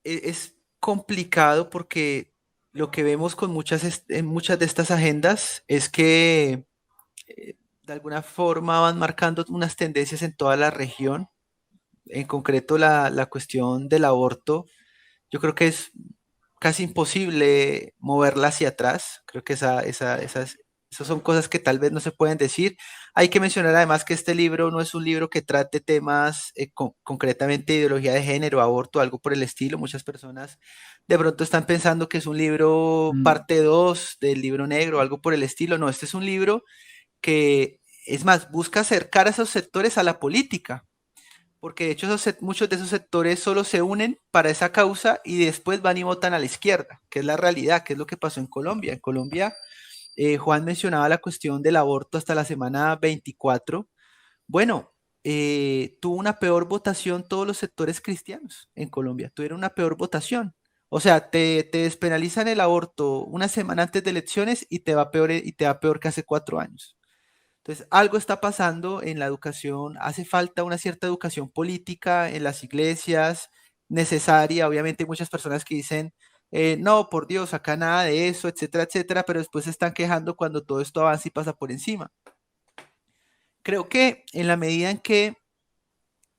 es complicado porque lo que vemos con en muchas de estas agendas es que de alguna forma van marcando unas tendencias en toda la región, en concreto la cuestión del aborto. Yo creo que es casi imposible moverla hacia atrás. Creo que esas son cosas que tal vez no se pueden decir. Hay que mencionar además que este libro no es un libro que trate temas concretamente de ideología de género, aborto, algo por el estilo. Muchas personas de pronto están pensando que es un libro Mm, parte 2 del libro negro, algo por el estilo. No, este es un libro que, es más, busca acercar a esos sectores a la política, porque de hecho muchos de esos sectores solo se unen para esa causa y después van y votan a la izquierda, que es la realidad, que es lo que pasó en Colombia. En Colombia, Juan mencionaba la cuestión del aborto hasta la semana 24. Bueno, tuvo una peor votación todos los sectores cristianos en Colombia, tuvieron una peor votación. O sea, te despenalizan el aborto una semana antes de elecciones y te va peor que hace 4 años. Entonces, algo está pasando en la educación, hace falta una cierta educación política en las iglesias, necesaria. Obviamente hay muchas personas que dicen, no, por Dios, acá nada de eso, etcétera, etcétera, pero después se están quejando cuando todo esto avanza y pasa por encima. Creo que en la medida en que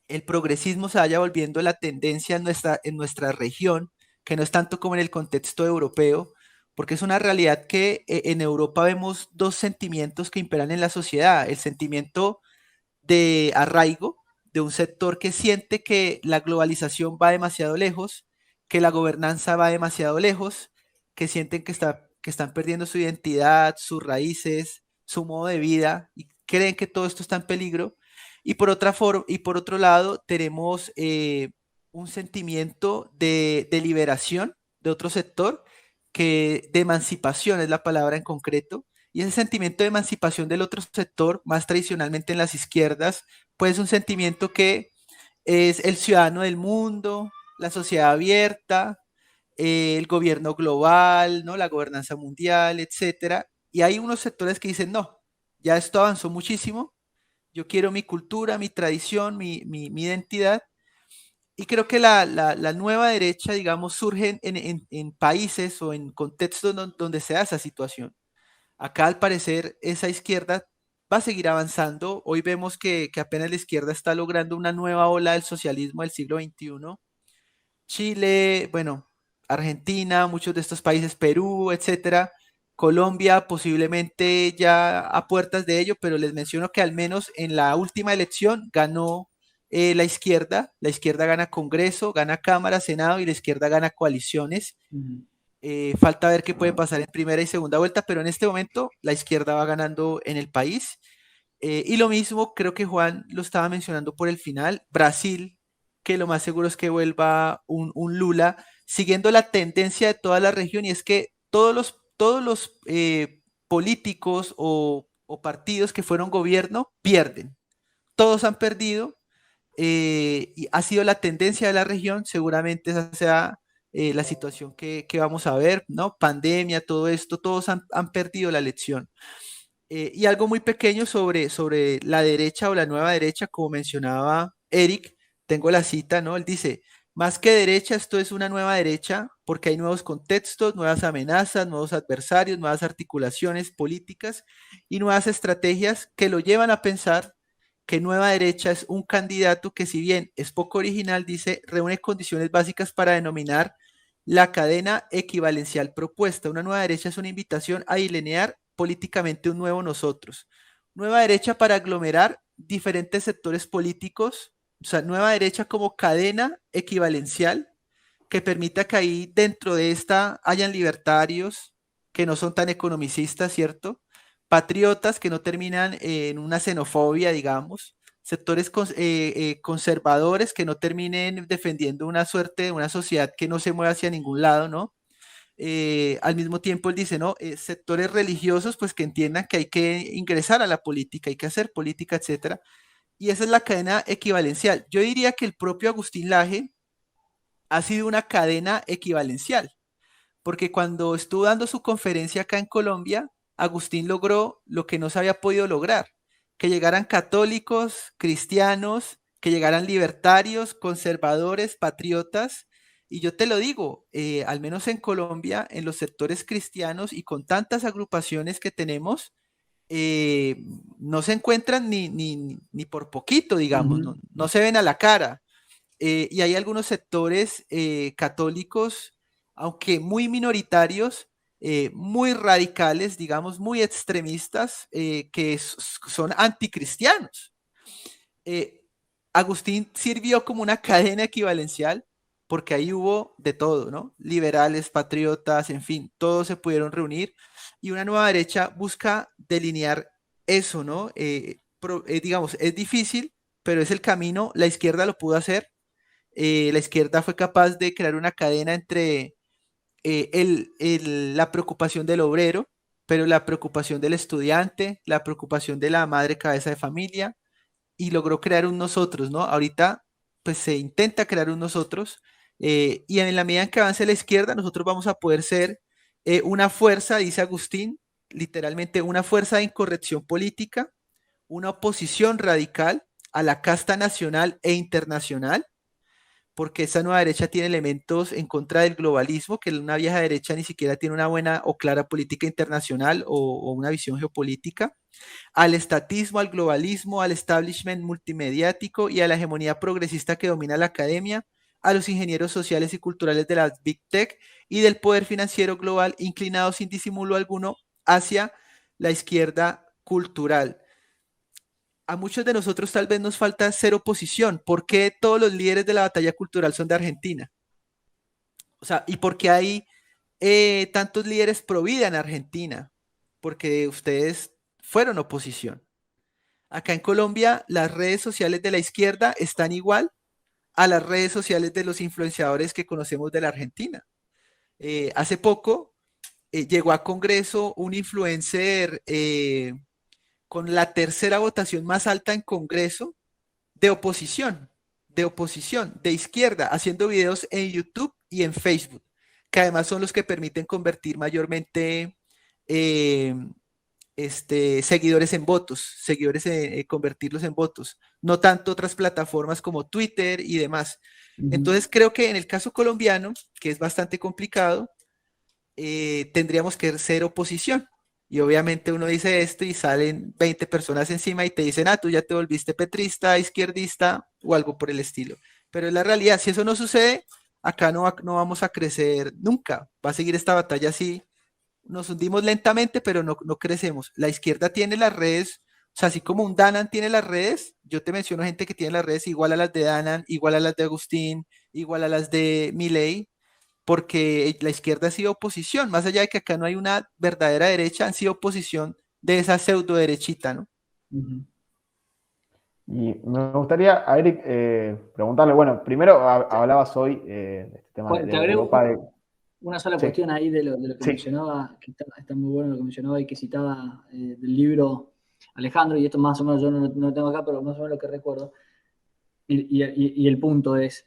el progresismo se vaya volviendo la tendencia en nuestra región, que no es tanto como en el contexto europeo, porque es una realidad que en Europa vemos dos sentimientos que imperan en la sociedad, el sentimiento de arraigo de un sector que siente que la globalización va demasiado lejos, que la gobernanza va demasiado lejos, que sienten que están perdiendo su identidad, sus raíces, su modo de vida y creen que todo esto está en peligro. Y por otro lado, tenemos un sentimiento de liberación de otro sector, de emancipación es la palabra en concreto, y ese sentimiento de emancipación del otro sector, más tradicionalmente en las izquierdas, pues es un sentimiento que es el ciudadano del mundo, la sociedad abierta, el gobierno global, ¿no? La gobernanza mundial, etcétera. Y hay unos sectores que dicen, no, ya esto avanzó muchísimo, yo quiero mi cultura, mi tradición, mi identidad. Y creo que la nueva derecha, digamos, surge en países o en contextos donde se da esa situación. Acá al parecer esa izquierda va a seguir avanzando. Hoy vemos que apenas la izquierda está logrando una nueva ola del socialismo del siglo XXI. Chile, bueno, Argentina, muchos de estos países, Perú, etcétera. Colombia posiblemente ya a puertas de ello, pero les menciono que al menos en la última elección ganó la izquierda gana Congreso, gana Cámara, Senado y la izquierda gana coaliciones. mm. Falta ver qué puede pasar en primera y segunda vuelta, pero en este momento la izquierda va ganando en el país. Y lo mismo, creo que Juan lo estaba mencionando por el final, Brasil, que lo más seguro es que vuelva un Lula, siguiendo la tendencia de toda la región, y es que todos los políticos o partidos que fueron gobierno pierden. Todos han perdido y ha sido la tendencia de la región, seguramente esa sea la situación que vamos a ver, ¿no? Pandemia, todo esto, todos han perdido la elección. Y algo muy pequeño sobre la derecha o la nueva derecha, como mencionaba Eric, tengo la cita, ¿no? Él dice, más que derecha, esto es una nueva derecha porque hay nuevos contextos, nuevas amenazas, nuevos adversarios, nuevas articulaciones políticas y nuevas estrategias que lo llevan a pensar que nueva derecha es un candidato que si bien es poco original, dice, reúne condiciones básicas para denominar la cadena equivalencial propuesta. Una nueva derecha es una invitación a delinear políticamente un nuevo nosotros. Nueva derecha para aglomerar diferentes sectores políticos, o sea, nueva derecha como cadena equivalencial que permita que ahí dentro de esta hayan libertarios que no son tan economicistas, ¿cierto? Patriotas que no terminan en una xenofobia, digamos, sectores conservadores que no terminen defendiendo una suerte de una sociedad que no se mueve hacia ningún lado, ¿no? Al mismo tiempo él dice, ¿no? Sectores religiosos, pues que entiendan que hay que ingresar a la política, hay que hacer política, etcétera. Y esa es la cadena equivalencial. Yo diría que el propio Agustín Laje ha sido una cadena equivalencial, porque cuando estuvo dando su conferencia acá en Colombia, Agustín logró lo que no se había podido lograr, que llegaran católicos, cristianos, que llegaran libertarios, conservadores, patriotas, Y yo te lo digo, al menos en Colombia, en los sectores cristianos y con tantas agrupaciones que tenemos, eh, no se encuentran ni por poquito, digamos, Ujú. no se ven a la cara. Y hay algunos sectores católicos, aunque muy minoritarios, muy radicales, digamos, muy extremistas, que son anticristianos. Eh, Agustín sirvió como una cadena equivalencial porque ahí hubo de todo, ¿no? Liberales, patriotas, en fin, todos se pudieron reunir y una nueva derecha busca delinear eso, ¿no? Digamos, es difícil, pero es el camino, la izquierda lo pudo hacer, la izquierda fue capaz de crear una cadena entre la preocupación del obrero, pero la preocupación del estudiante, la preocupación de la madre cabeza de familia, y logró crear un nosotros, ¿no? Ahorita, pues se intenta crear un nosotros, y en la medida en que avance la izquierda, nosotros vamos a poder ser una fuerza, dice Agustín, literalmente una fuerza de incorrección política, una oposición radical a la casta nacional e internacional, porque esa nueva derecha tiene elementos en contra del globalismo, que una vieja derecha ni siquiera tiene una buena o clara política internacional o una visión geopolítica, al estatismo, al globalismo, al establishment multimediático y a la hegemonía progresista que domina la academia, a los ingenieros sociales y culturales de las Big Tech y del poder financiero global inclinado sin disimulo alguno hacia la izquierda cultural. A muchos de nosotros tal vez nos falta ser oposición. ¿Por qué todos los líderes de la batalla cultural son de Argentina? O sea, ¿y por qué hay tantos líderes pro vida en Argentina? Porque ustedes fueron oposición. Acá en Colombia, las redes sociales de la izquierda están igual a las redes sociales de los influenciadores que conocemos de la Argentina. Hace poco llegó a Congreso un influencer con la tercera votación más alta en Congreso de oposición, de izquierda, haciendo videos en YouTube y en Facebook, que además son los que permiten convertir mayormente eh, seguidores en votos, seguidores, convertirlos en votos, no tanto otras plataformas como Twitter y demás. Ujú. Entonces creo que en el caso colombiano, que es bastante complicado, tendríamos que ser oposición. Y obviamente uno dice esto y salen 20 personas encima y te dicen, ah, tú ya te volviste petrista, izquierdista o algo por el estilo. Pero es la realidad, si eso no sucede, acá no vamos a crecer nunca. Va a seguir esta batalla así, nos hundimos lentamente, pero no crecemos. La izquierda tiene las redes, o sea, así como un Danan tiene las redes, yo te menciono gente que tiene las redes igual a las de Danan, igual a las de Agustín, igual a las de Milei, porque la izquierda ha sido oposición, más allá de que acá no hay una verdadera derecha, han sido oposición de esa pseudo derechita, ¿no? Ujú. Y me gustaría a Eric preguntarle, bueno, primero hablabas hoy de este tema Juan, de te agrego Europa. una sola Sí, cuestión ahí de lo que sí. mencionaba, que está muy bueno lo que mencionaba y que citaba del libro Alejandro, y esto más o menos yo no lo tengo acá, pero más o menos lo que recuerdo. Y el punto es,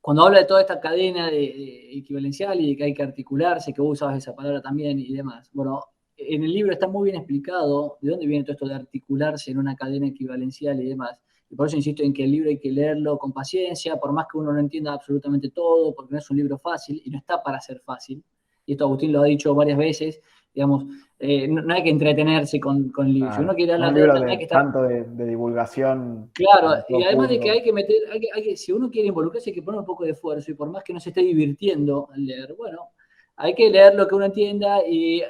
cuando habla de toda esta cadena de equivalencial y de que hay que articularse, que vos usabas esa palabra también y demás, bueno, en el libro está muy bien explicado de dónde viene todo esto de articularse en una cadena equivalencial y demás. Y por eso insisto en que el libro hay que leerlo con paciencia, por más que uno no entienda absolutamente todo, porque no es un libro fácil y no está para ser fácil. Y esto Agustín lo ha dicho varias veces, digamos, no hay que entretenerse con el libro. Si uno Claro. quiere No hablar un de libro esto, no hay de que estar. tanto de divulgación Claro, en y todo además de que punto. hay que meter, si uno quiere involucrarse, hay que poner un poco de esfuerzo, y por más que no se esté divirtiendo al leer, bueno, hay que leer lo que uno entienda, y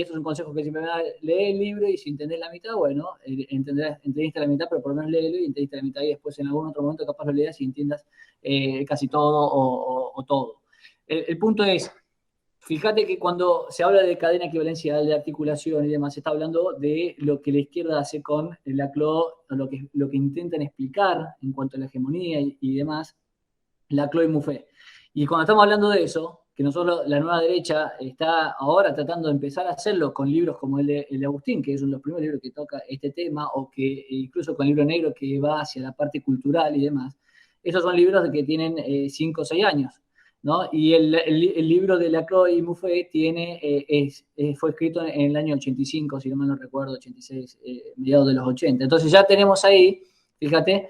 eso es un consejo que siempre me da: lee el libro, y si entendés la mitad, bueno, entendiste la mitad, pero por lo menos léelo y entendiste la mitad, y después en algún otro momento capaz lo leas y entiendas casi todo o todo. El punto es, fíjate que cuando se habla de cadena equivalencial, de articulación y demás, se está hablando de lo que la izquierda hace con la CLO, lo que intentan explicar en cuanto a la hegemonía y demás, la CLO y Muffet. Y cuando estamos hablando de eso, que nosotros, la nueva derecha, está ahora tratando de empezar a hacerlo con libros como el de Agustín, que es uno de los primeros libros que toca este tema, o que incluso con el libro negro que va hacia la parte cultural y demás. Esos son libros que tienen 5 o 6 años. ¿No? Y el libro de Lacroix y Muffet fue escrito en el año 85, si no mal no recuerdo, 86, mediados de los 80. Entonces ya tenemos ahí, fíjate,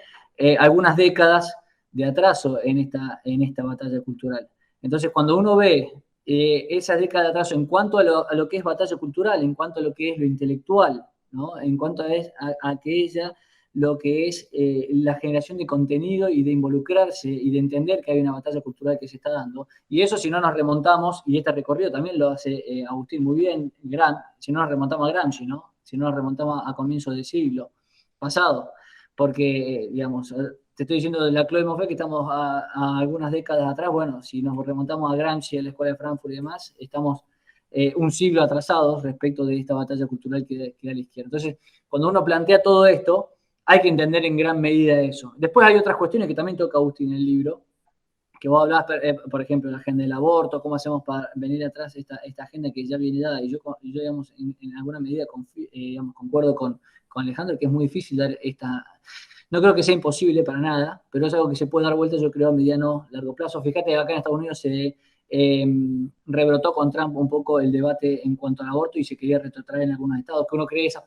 algunas décadas de atraso en esta batalla cultural. Entonces, cuando uno ve esa década de atraso en cuanto a lo que es batalla cultural, en cuanto a lo que es lo intelectual, ¿no? En cuanto a aquella lo que es la generación de contenido y de involucrarse y de entender que hay una batalla cultural que se está dando. Y eso, si no nos remontamos, y este recorrido también lo hace Agustín muy bien, si no nos remontamos a Gramsci, ¿no? Si no nos remontamos a comienzos del siglo pasado, porque, digamos, te estoy diciendo de la Chloé Moffett que estamos a algunas décadas atrás. Bueno, si nos remontamos a Gramsci, a la Escuela de Frankfurt y demás, estamos un siglo atrasados respecto de esta batalla cultural que da la izquierda. Entonces, cuando uno plantea todo esto, hay que entender en gran medida eso. Después hay otras cuestiones que también toca Agustín en el libro, que vos hablabas, por ejemplo, la agenda del aborto, cómo hacemos para venir atrás esta agenda que ya viene dada, y yo digamos, en alguna medida digamos, concuerdo con Alejandro, que es muy difícil dar esta... No creo que sea imposible para nada, pero es algo que se puede dar vuelta, yo creo, a mediano, largo plazo. Fíjate que acá en Estados Unidos se rebrotó con Trump un poco el debate en cuanto al aborto y se quería retrotraer en algunos estados, que uno cree esa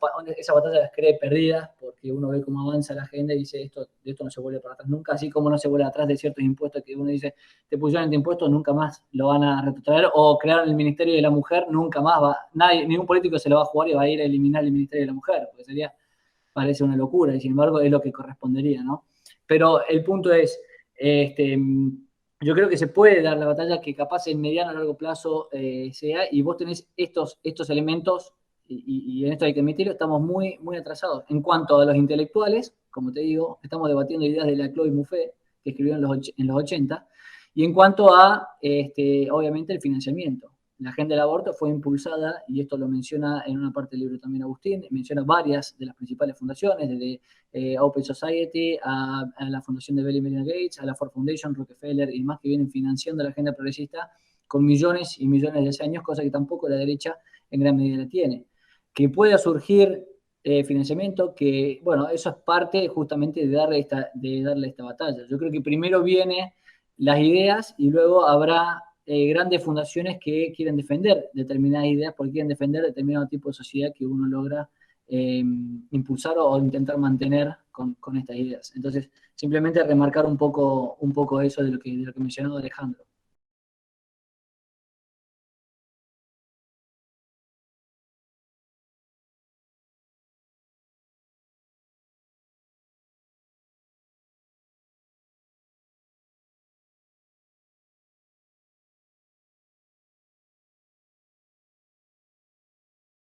batalla las cree perdidas, porque uno ve cómo avanza la agenda y dice, de esto no se vuelve para atrás nunca, así como no se vuelve atrás de ciertos impuestos que uno dice, te pusieron este impuesto, nunca más lo van a retrotraer, o crearon el Ministerio de la Mujer, nunca más ningún político se lo va a jugar y va a ir a eliminar el Ministerio de la Mujer, porque parece una locura, y sin embargo es lo que correspondería, ¿no? Pero el punto es, yo creo que se puede dar la batalla que capaz en mediano o largo plazo sea, y vos tenés estos elementos, y en esto hay que admitirlo, estamos muy, muy atrasados. En cuanto a los intelectuales, como te digo, estamos debatiendo ideas de la Chloé Moffett, que escribió en los 80, y en cuanto a, obviamente, el financiamiento. La agenda del aborto fue impulsada, y esto lo menciona en una parte del libro también Agustín, menciona varias de las principales fundaciones, desde Open Society, a la fundación de Bill y Melinda Gates, a la Ford Foundation, Rockefeller y más, que vienen financiando la agenda progresista con millones y millones de años, cosa que tampoco la derecha en gran medida la tiene. Que pueda surgir financiamiento, que, bueno, eso es parte justamente de darle esta batalla. Yo creo que primero vienen las ideas y luego habrá grandes fundaciones que quieren defender determinadas ideas porque quieren defender determinado tipo de sociedad que uno logra impulsar o intentar mantener con estas ideas. Entonces, simplemente remarcar un poco eso de lo que mencionó Alejandro.